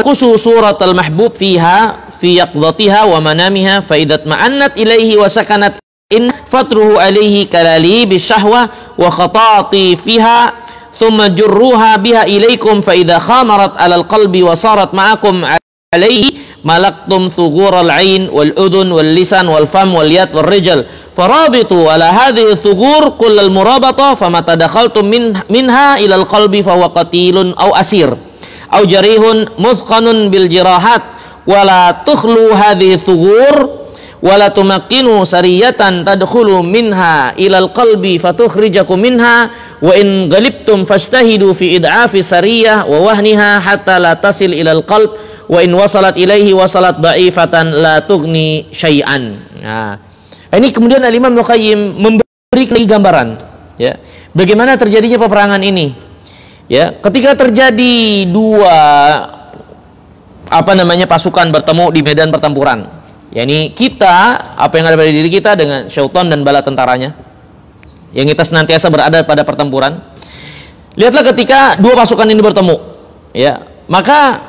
qusu suratal mahbub fiha fi yaqdatiha wa manamiha fa idat ma'annat ilayhi wa sakanat in fatruhu alayhi kalali bisyahwa wa khatati fiha thumma jurruha biha ilaykum fa idha khamarat alal qalbi wa sarat ma'akum alayhi malaktum thugural ain wal udhun wal lisan wal fam wal yad wal rijal farabitu ala hadhihi thugur kullal murabata famata dakhaltum minha ilal qalbi fahuwa qatilun aw asir aw jarihun muthqanun bil jirahat wala tukhlu hadhihi thugur wala tumakkinu sariyatan tadkhulu minha ilal qalbi fatukhrijakum minha wa in ghalibtum fastahidu fi id'afi sariyah wa wahniha hatta la tasil ilal qalb wa in wasalat ilaihi wasalat da'ifatan la tughni syai'an. Nah, ini kemudian Al-Imam Ibnu Qayyim memberi gambaran, ya, bagaimana terjadinya peperangan ini. Ya, ketika terjadi dua pasukan bertemu di medan pertempuran. yakni kita, apa yang ada pada diri kita dengan syaitan dan bala tentaranya, yang kita senantiasa berada pada pertempuran. Lihatlah ketika dua pasukan ini bertemu, ya, maka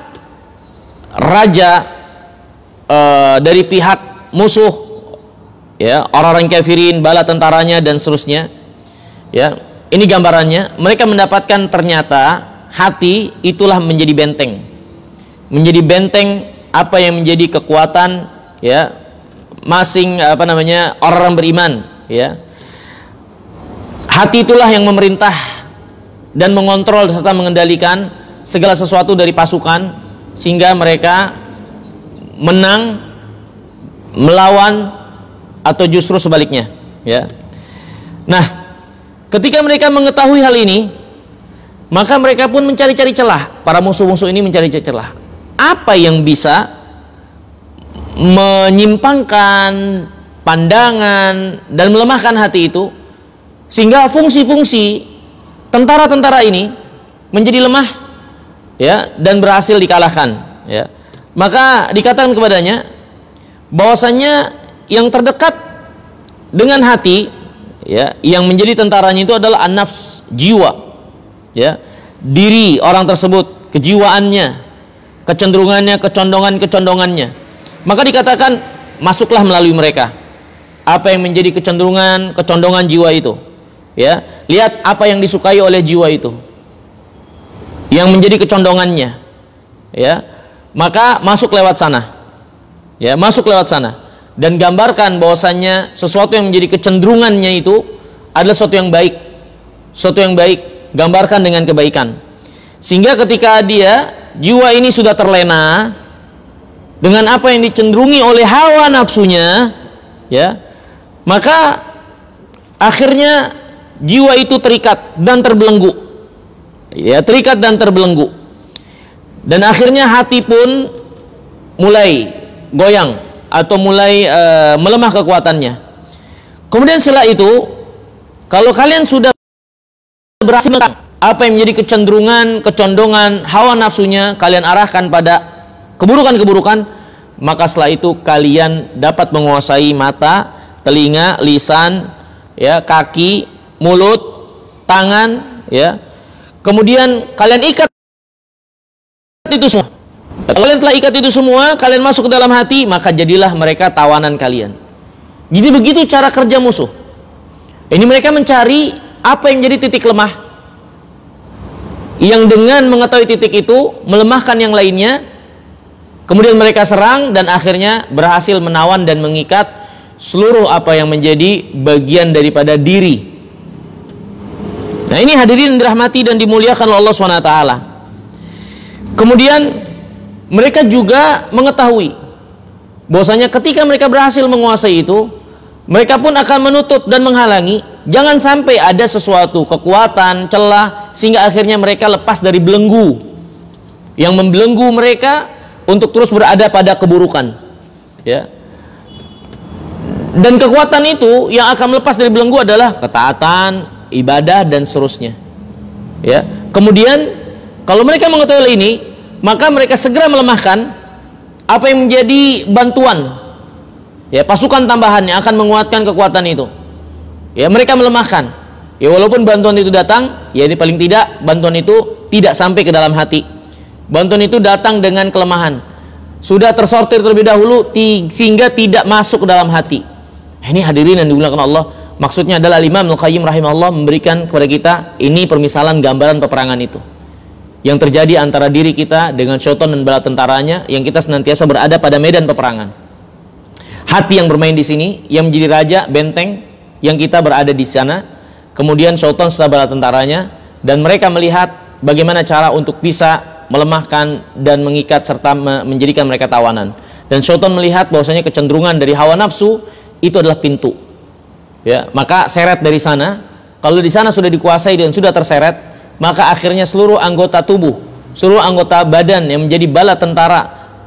raja dari pihak musuh, ya, orang-orang kafirin, bala tentaranya dan seterusnya, ya, ini gambarannya. Mereka mendapatkan ternyata hati itulah menjadi benteng, apa yang menjadi kekuatan, ya, orang beriman, ya. Hati itulah yang memerintah dan mengontrol serta mengendalikan segala sesuatu dari pasukan, sehingga mereka menang, melawan, atau justru sebaliknya, ya. Nah, ketika mereka mengetahui hal ini, maka mereka pun mencari-cari celah. Para musuh-musuh ini mencari-cari celah. Apa yang bisa menyimpangkan pandangan dan melemahkan hati itu, sehingga fungsi-fungsi tentara-tentara ini menjadi lemah, ya, dan berhasil dikalahkan, ya. Maka dikatakan kepadanya bahwasanya yang terdekat dengan hati, ya, yang menjadi tentaranya itu adalah an-nafs, jiwa, ya, diri orang tersebut, kejiwaannya, kecenderungannya, kecondongannya. Maka dikatakan masuklah melalui mereka. Apa yang menjadi kecondongan jiwa itu, ya, lihat apa yang disukai oleh jiwa itu, yang menjadi kecondongannya, ya, maka masuk lewat sana, ya, masuk lewat sana, dan gambarkan bahwasannya sesuatu yang menjadi kecenderungannya itu adalah sesuatu yang baik, gambarkan dengan kebaikan, sehingga ketika jiwa ini sudah terlena dengan apa yang dicenderungi oleh hawa nafsunya, ya, maka akhirnya jiwa itu terikat dan terbelenggu, ya, dan akhirnya hati pun mulai goyang atau mulai melemah kekuatannya. Kemudian setelah itu, kalau kalian sudah berhasil apa yang menjadi kecondongan hawa nafsunya, kalian arahkan pada keburukan-keburukan, maka setelah itu kalian dapat menguasai mata, telinga, lisan, ya, kaki, mulut, tangan, ya. Kemudian kalian ikat itu semua. Kalian telah ikat itu semua, kalian masuk ke dalam hati, maka jadilah mereka tawanan kalian. Jadi begitu cara kerja musuh. Ini mereka mencari apa yang jadi titik lemah, yang dengan mengetahui titik itu melemahkan yang lainnya. Kemudian mereka serang dan akhirnya berhasil menawan dan mengikat seluruh apa yang menjadi bagian daripada diri. Nah, ini hadirin dirahmati dan dimuliakan oleh Allah SWT. Kemudian mereka juga mengetahui bahwasanya ketika mereka berhasil menguasai itu, mereka pun akan menutup dan menghalangi, jangan sampai ada sesuatu kekuatan, celah, sehingga akhirnya mereka lepas dari belenggu yang membelenggu mereka untuk terus berada pada keburukan, ya. Dan kekuatan itu yang akan melepas dari belenggu adalah ketaatan, ibadah dan seterusnya, ya. Kemudian kalau mereka mengetahui ini, maka mereka segera melemahkan apa yang menjadi bantuan, ya, pasukan tambahan yang akan menguatkan kekuatan itu. Ya, mereka melemahkan. Ya, walaupun bantuan itu datang, ya ini paling tidak bantuan itu tidak sampai ke dalam hati. Bantuan itu datang dengan kelemahan, sudah tersortir terlebih dahulu sehingga tidak masuk ke dalam hati. Ini hadirin yang dimuliakan Allah. Maksudnya adalah Imam Al-Qayyim rahimahullah memberikan kepada kita ini permisalan gambaran peperangan itu yang terjadi antara diri kita dengan syaitan dan bala tentaranya, yang kita senantiasa berada pada medan peperangan. Hati yang bermain di sini, yang menjadi raja, benteng, yang kita berada di sana. Kemudian syaitan serta bala tentaranya, dan mereka melihat bagaimana cara untuk bisa melemahkan dan mengikat serta menjadikan mereka tawanan. Dan syaitan melihat bahwasanya kecenderungan dari hawa nafsu itu adalah pintu, ya, maka seret dari sana. Kalau di sana sudah dikuasai dan sudah terseret, maka akhirnya seluruh anggota tubuh, seluruh anggota badan yang menjadi bala tentara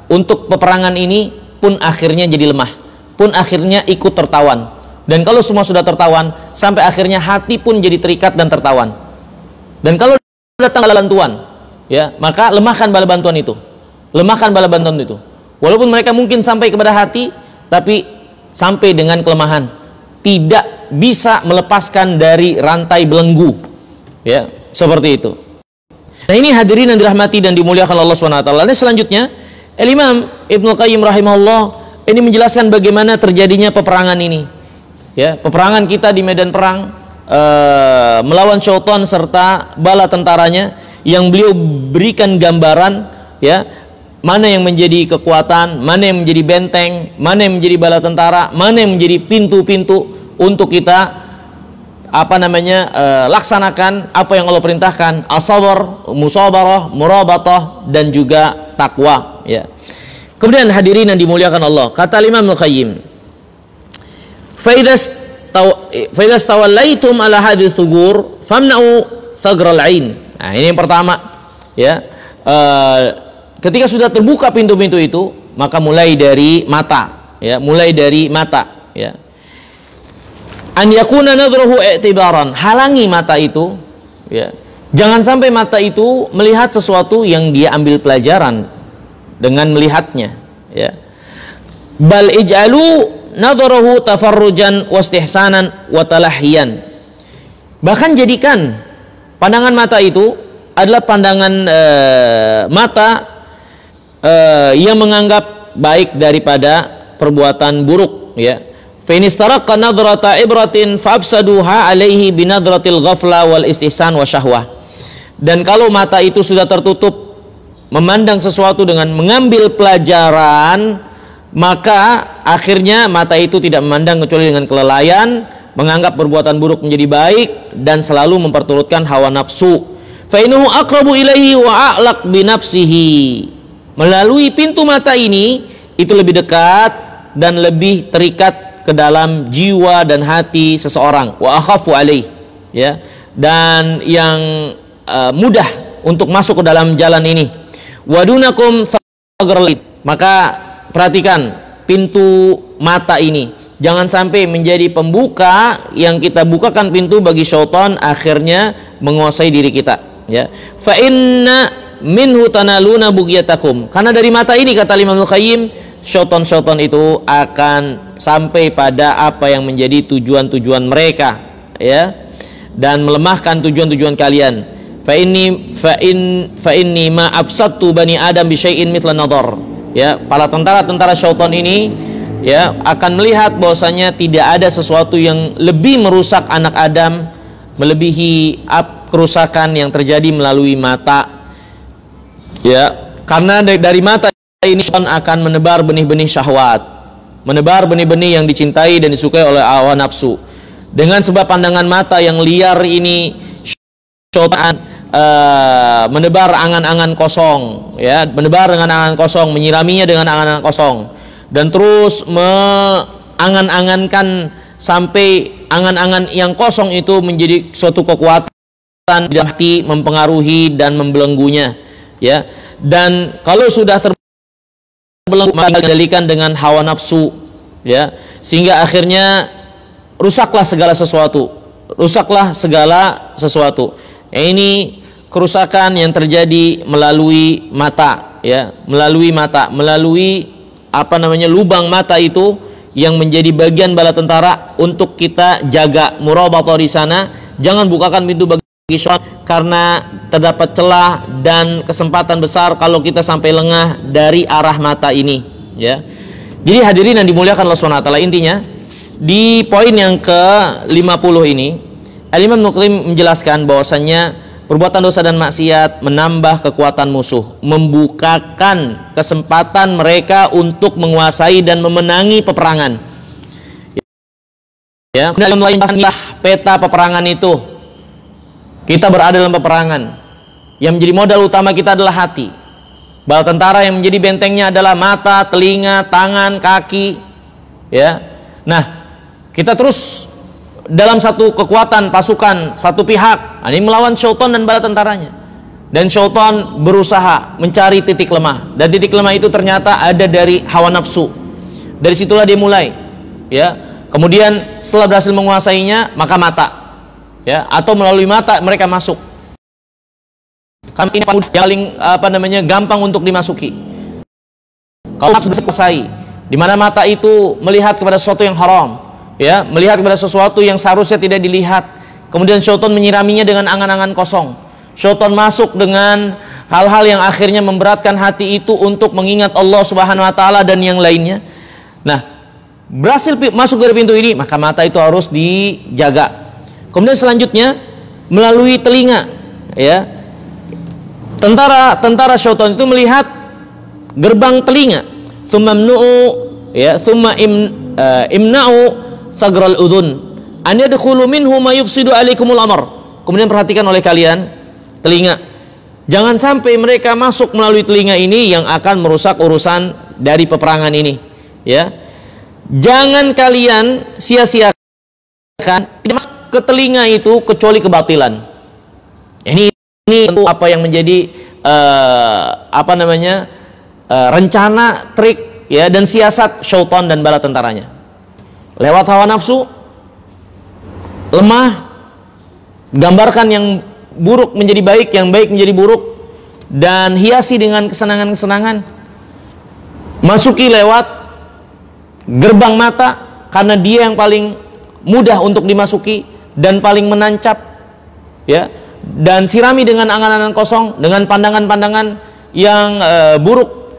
untuk peperangan ini pun akhirnya jadi lemah, pun akhirnya ikut tertawan. Dan kalau semua sudah tertawan, sampai akhirnya hati pun jadi terikat dan tertawan. Dan kalau datang bala bantuan, ya, maka lemahkan bala bantuan itu, lemahkan bala bantuan itu. Walaupun mereka mungkin sampai kepada hati, tapi sampai dengan kelemahan, tidak bisa melepaskan dari rantai belenggu, ya, seperti itu. Nah, ini hadirin yang dirahmati dan dimuliakan Allah SWT. Dan selanjutnya Imam Ibnu Qayyim rahimahullah ini menjelaskan bagaimana terjadinya peperangan ini, ya, peperangan kita di medan perang melawan syaitan serta bala tentaranya, yang beliau berikan gambaran, ya, mana yang menjadi kekuatan, mana yang menjadi benteng, mana yang menjadi bala tentara, mana yang menjadi pintu-pintu untuk kita laksanakan apa yang Allah perintahkan, as-sabr, musabarah, murabatah, dan juga takwa, ya. Kemudian hadirin yang dimuliakan Allah, kata Imam Al-Qayyim, fa idza stawallaitum ala hadhihi thugur famna'u thagral ain. Nah, ini yang pertama, ya. Ketika sudah terbuka pintu-pintu itu, maka mulai dari mata, ya, mulai dari mata, ya. An yakuna nadhruhu i'tibaran, halangi mata itu, ya. Jangan sampai mata itu melihat sesuatu yang dia ambil pelajaran dengan melihatnya, ya. Bal ij'alu nadhruhu tafarrujan wastihsanan wa talahhiyan. Bahkan jadikan pandangan mata itu adalah pandangan mata yang menganggap baik daripada perbuatan buruk, ya. Fa in istaraqqa nadrata ibratin fafsaduha alaihi binadratil ghafla wal istihsan wa syahwah. Dan kalau mata itu sudah tertutup memandang sesuatu dengan mengambil pelajaran, maka akhirnya mata itu tidak memandang kecuali dengan kelalaian, menganggap perbuatan buruk menjadi baik, dan selalu memperturutkan hawa nafsu. Fa innahu aqrabu ilaihi wa a'laq bi nafsihi. Melalui pintu mata ini, itu lebih dekat dan lebih terikat ke dalam jiwa dan hati seseorang. Wa akhafu alaih, ya, dan yang mudah untuk masuk ke dalam jalan ini. Wadunakum thagralid. Maka perhatikan pintu mata ini, jangan sampai menjadi pembuka yang kita bukakan pintu bagi syaitan akhirnya menguasai diri kita, ya. Fa inna minhu tanaluna bughyatakum. Karena dari mata ini, kata Imam Al-Qayyim, syaitan-syaitan itu akan sampai pada apa yang menjadi tujuan-tujuan mereka, ya. dan melemahkan tujuan-tujuan kalian. Fa inni ma afsadtu bani Adam bi syai'in mithla nadhar. Ya, para tentara-tentara syaitan ini ya akan melihat bahwasanya tidak ada sesuatu yang lebih merusak anak Adam melebihi kerusakan yang terjadi melalui mata. Ya, karena dari mata ini syaitan akan menebar benih-benih syahwat, menebar benih-benih yang dicintai dan disukai oleh hawa nafsu. Dengan sebab pandangan mata yang liar ini, syaitan menebar angan-angan kosong, ya, menebar dengan angan kosong, menyiraminya dengan angan-angan kosong, dan terus mengangan-angankan sampai angan-angan yang kosong itu menjadi suatu kekuatan di hati, mempengaruhi dan membelenggunya, ya. Dan kalau sudah terbelenggu, maka dikendalikan dengan hawa nafsu, ya, sehingga akhirnya rusaklah segala sesuatu, rusaklah segala sesuatu. Ini kerusakan yang terjadi melalui mata, ya, melalui mata, melalui lubang mata itu yang menjadi bagian bala tentara untuk kita jaga murabatah di sana. Jangan bukakan pintu bagi syaitan, karena terdapat celah dan kesempatan besar kalau kita sampai lengah dari arah mata ini, ya. Jadi hadirin yang dimuliakan Allah SWT, intinya di poin yang ke-50 ini Al-Imam Ibnu Qayyim menjelaskan bahwasannya perbuatan dosa dan maksiat menambah kekuatan musuh, membukakan kesempatan mereka untuk menguasai dan memenangi peperangan. Ya, kemudian peta peperangan itu. Kita berada dalam peperangan. Yang menjadi modal utama kita adalah hati. Bala tentara yang menjadi bentengnya adalah mata, telinga, tangan, kaki. Ya. Nah, kita terus dalam satu kekuatan pasukan satu pihak, ini melawan syaitan dan bala tentaranya, dan syaitan berusaha mencari titik lemah, dan titik lemah itu ternyata ada dari hawa nafsu. Dari situlah dia mulai, ya. Kemudian setelah berhasil menguasainya, maka mata, ya, atau melalui mata mereka masuk. Kami ini paling gampang untuk dimasuki. Kalau sudah selesai, di mana mata itu melihat kepada sesuatu yang haram, ya, melihat kepada sesuatu yang seharusnya tidak dilihat. Kemudian syaitan menyiraminya dengan angan-angan kosong. Syaitan masuk dengan hal-hal yang akhirnya memberatkan hati itu untuk mengingat Allah Subhanahu wa taala dan yang lainnya. Nah, berhasil masuk dari pintu ini, maka mata itu harus dijaga. Kemudian selanjutnya melalui telinga, ya. Tentara syaitan itu melihat gerbang telinga. Imna'u sagral udhun an yadkhulu minhu ma yufsidu alaikumul amr. Kemudian perhatikan oleh kalian telinga. Jangan sampai mereka masuk melalui telinga ini yang akan merusak urusan dari peperangan ini, ya. Jangan kalian sia-siakan tidak masuk ke telinga itu kecuali kebatilan. Ini tentu apa yang menjadi rencana, trik, ya, dan siasat syaitan dan bala tentaranya. Lewat hawa nafsu, lemah, gambarkan yang buruk menjadi baik, yang baik menjadi buruk, dan hiasi dengan kesenangan-kesenangan. Masuki lewat gerbang mata, karena dia yang paling mudah untuk dimasuki dan paling menancap, ya. Dan sirami dengan angan-angan kosong, dengan pandangan-pandangan yang buruk.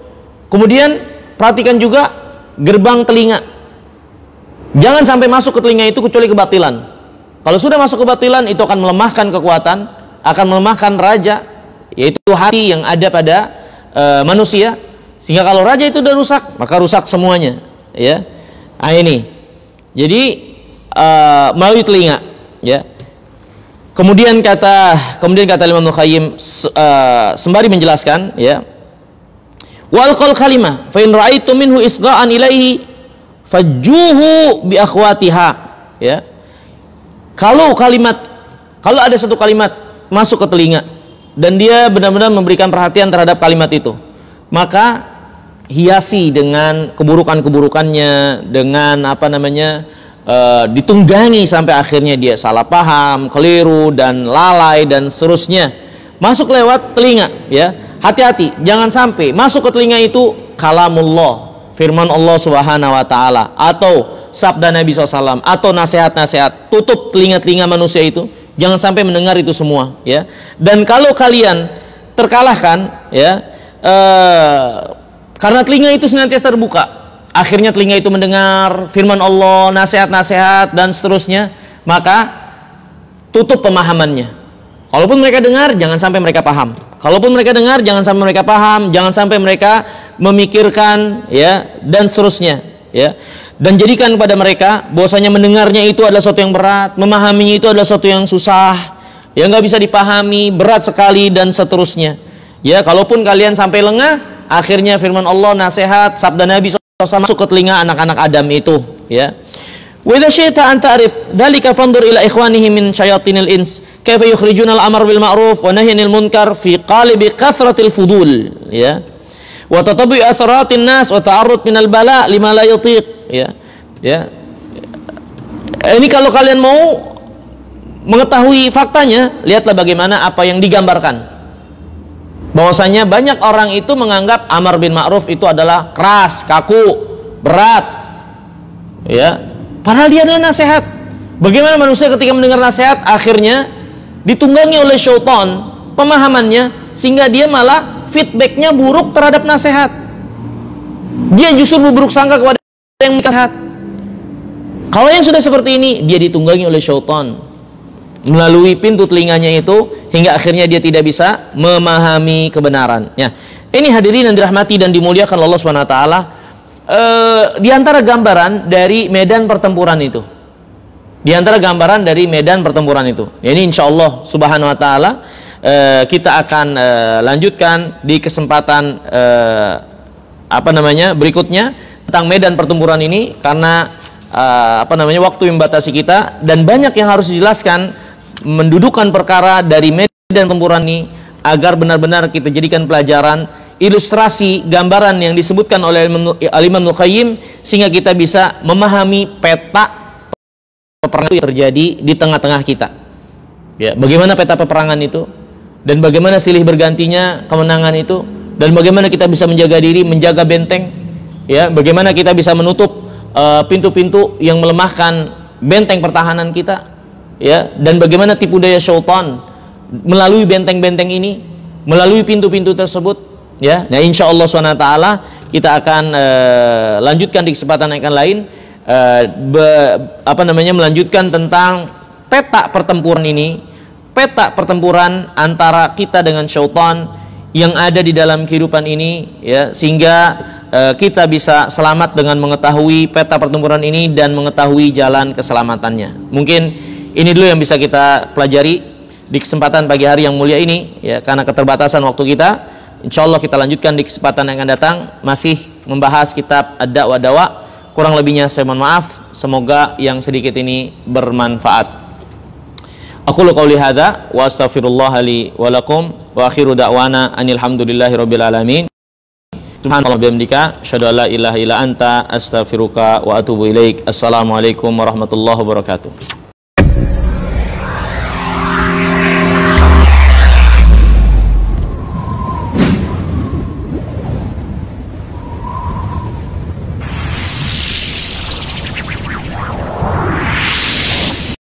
Kemudian perhatikan juga gerbang telinga. Jangan sampai masuk ke telinga itu kecuali kebatilan. Kalau sudah masuk kebatilan, itu akan melemahkan kekuatan, akan melemahkan raja, yaitu hati yang ada pada manusia. Sehingga kalau raja itu udah rusak, maka rusak semuanya, ya. Nah, ini. Jadi melalui telinga, ya. Kemudian kata Imam Ibnu Qayyim sembari menjelaskan, ya, wal qal kalimah fa in ra'aitu minhu isgha'an ilaihi fajjuhu bi akhwatiha, ya. Kalau ada satu kalimat masuk ke telinga dan dia benar-benar memberikan perhatian terhadap kalimat itu, maka hiasi dengan keburukan-keburukannya, dengan ditunggangi sampai akhirnya dia salah paham, keliru, dan lalai, dan seterusnya. Masuk lewat telinga, ya. Hati-hati, jangan sampai masuk ke telinga itu kalamullah, firman Allah Subhanahu wa taala, atau sabda Nabi SAW, atau nasihat-nasihat. Tutup telinga-telinga manusia itu, Jangan sampai mendengar itu semua, ya. Dan kalau kalian terkalahkan, ya, karena telinga itu senantiasa terbuka, akhirnya telinga itu mendengar firman Allah, nasihat-nasihat dan seterusnya, maka tutup pemahamannya. Kalaupun mereka dengar, jangan sampai mereka paham. Kalaupun mereka dengar, jangan sampai mereka paham, jangan sampai mereka memikirkan, ya, dan seterusnya, ya. Dan jadikan kepada mereka bahwasanya mendengarnya itu adalah sesuatu yang berat, memahaminya itu adalah sesuatu yang susah, yang nggak bisa dipahami, berat sekali dan seterusnya. Ya, kalaupun kalian sampai lengah, akhirnya firman Allah, nasihat, sabda Nabi SAW masuk ke telinga anak-anak Adam itu. Ya. Wa idza syi'ta an ta'rif dzalika fanzur ila ikhwanihi min syayatinil ins kaifa yukhrijuna al-amr bil ma'ruf wa nahyanil munkar fi qalibi kathratil fudul. Ya. Wa tatabi atharatin nas wa ta'arrud minal bala lima la yutiq. Ya, ya. Ini kalau kalian mau mengetahui faktanya, lihatlah bagaimana apa yang digambarkan. Bahwasanya banyak orang itu menganggap amar bin ma'ruf itu adalah keras, kaku, berat. Ya, padahal dia adalah nasihat. Bagaimana manusia ketika mendengar nasihat akhirnya ditunggangi oleh syaitan pemahamannya, sehingga dia malah feedbacknya buruk terhadap nasihat. Dia justru berburuk sangka kepada yang nasihat. Kalau yang sudah seperti ini, dia ditunggangi oleh syaitan melalui pintu telinganya itu, hingga akhirnya dia tidak bisa memahami kebenaran. Ya, ini hadirin yang dirahmati dan dimuliakan Allah SWT, di antara gambaran dari medan pertempuran itu. Di antara gambaran dari medan pertempuran itu. Ini insya Allah Subhanahu Wa Taala kita akan lanjutkan di kesempatan berikutnya tentang medan pertempuran ini, karena waktu yang membatasi kita dan banyak yang harus dijelaskan, mendudukan perkara dari medan pertempuran ini agar benar-benar kita jadikan pelajaran, ilustrasi, gambaran yang disebutkan oleh Al-Imam Ibnu Qayyim, sehingga kita bisa memahami peta peperangan yang terjadi di tengah-tengah kita. Ya, bagaimana peta peperangan itu, dan bagaimana silih bergantinya kemenangan itu, dan bagaimana kita bisa menjaga diri, menjaga benteng. Ya, bagaimana kita bisa menutup pintu-pintu yang melemahkan benteng pertahanan kita, ya, dan bagaimana tipu daya syaitan melalui benteng-benteng ini, melalui pintu-pintu tersebut, ya. Nah, insya Allah SWT kita akan lanjutkan di kesempatan yang akan lain, melanjutkan tentang peta pertempuran ini, peta pertempuran antara kita dengan syaitan yang ada di dalam kehidupan ini, ya, sehingga kita bisa selamat dengan mengetahui peta pertempuran ini dan mengetahui jalan keselamatannya. Mungkin ini dulu yang bisa kita pelajari di kesempatan pagi hari yang mulia ini, ya, karena keterbatasan waktu kita. Insya Allah kita lanjutkan di kesempatan yang akan datang, masih membahas kitab Ad-Da'wa Dawa. Kurang lebihnya saya mohon maaf, semoga yang sedikit ini bermanfaat. Aqulu qouli hadza wa astaghfirullah li wa lakum wa akhiru da'wana anil hamdulillahi rabbil alamin. Subhanallah bihamdika asyhadu an la ilaha illa anta astaghfiruka wa atubu ilaik. Assalamualaikum warahmatullahi wabarakatuh.